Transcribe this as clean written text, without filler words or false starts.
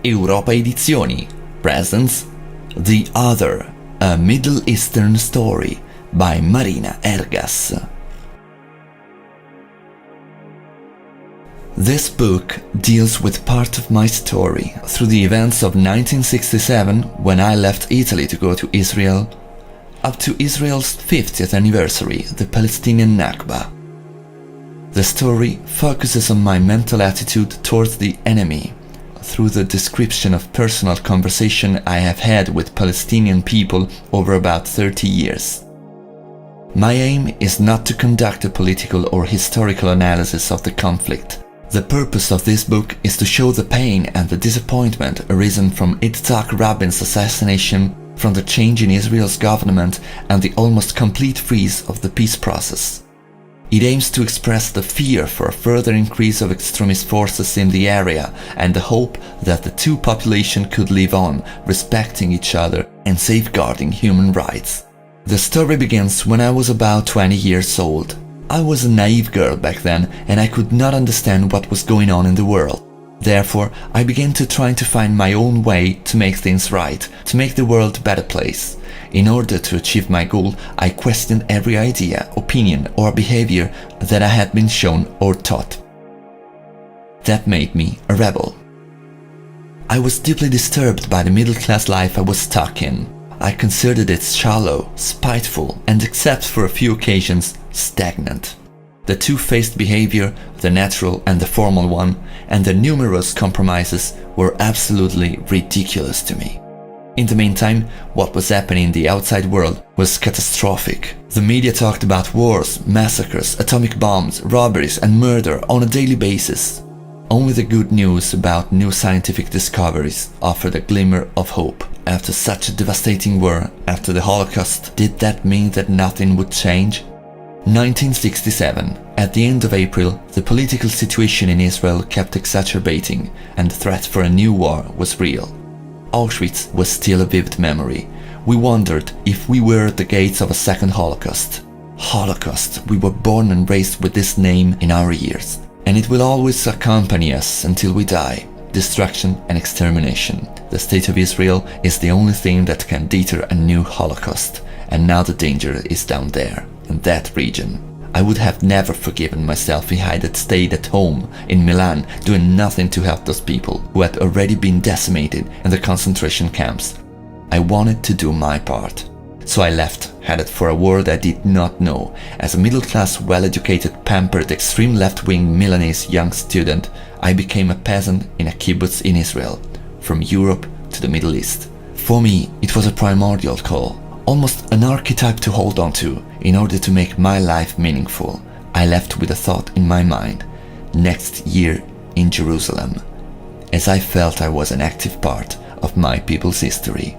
Europa Edizioni presents The Other, a Middle Eastern Story by Marina Ergas. This book deals with part of my story through the events of 1967 when I left Italy to go to Israel, up to Israel's 50th anniversary, the Palestinian Nakba. The story focuses on my mental attitude towards the enemy through the description of personal conversation I have had with Palestinian people over about 30 years. My aim is not to conduct a political or historical analysis of the conflict. The purpose of this book is to show the pain and the disappointment arisen from Yitzhak Rabin's assassination, from the change in Israel's government and the almost complete freeze of the peace process. It aims to express the fear for a further increase of extremist forces in the area and the hope that the two populations could live on, respecting each other and safeguarding human rights. The story begins when I was about 20 years old. I was a naive girl back then and I could not understand what was going on in the world. Therefore, I began to try to find my own way to make things right, to make the world a better place. In order to achieve my goal, I questioned every idea, opinion or behavior that I had been shown or taught. That made me a rebel. I was deeply disturbed by the middle-class life I was stuck in. I considered it shallow, spiteful, and except for a few occasions, stagnant. The two-faced behavior, the natural and the formal one, and the numerous compromises were absolutely ridiculous to me. In the meantime, what was happening in the outside world was catastrophic. The media talked about wars, massacres, atomic bombs, robberies and murder on a daily basis. Only the good news about new scientific discoveries offered a glimmer of hope. After such a devastating war, after the Holocaust, did that mean that nothing would change? 1967. At the end of April, the political situation in Israel kept exacerbating and the threat for a new war was real. Auschwitz was still a vivid memory. We wondered if we were at the gates of a second Holocaust. Holocaust, we were born and raised with this name in our ears, and it will always accompany us until we die. Destruction and extermination. The state of Israel is the only thing that can deter a new Holocaust, and now the danger is down there, in that region. I would have never forgiven myself if I had stayed at home in Milan doing nothing to help those people who had already been decimated in the concentration camps. I wanted to do my part. So I left, headed for a world I did not know. As a middle-class, well-educated, pampered, extreme left-wing Milanese young student, I became a peasant in a kibbutz in Israel, from Europe to the Middle East. For me, it was a primordial call. Almost an archetype to hold on to in order to make my life meaningful. I left with a thought in my mind: next year in Jerusalem, as I felt I was an active part of my people's history.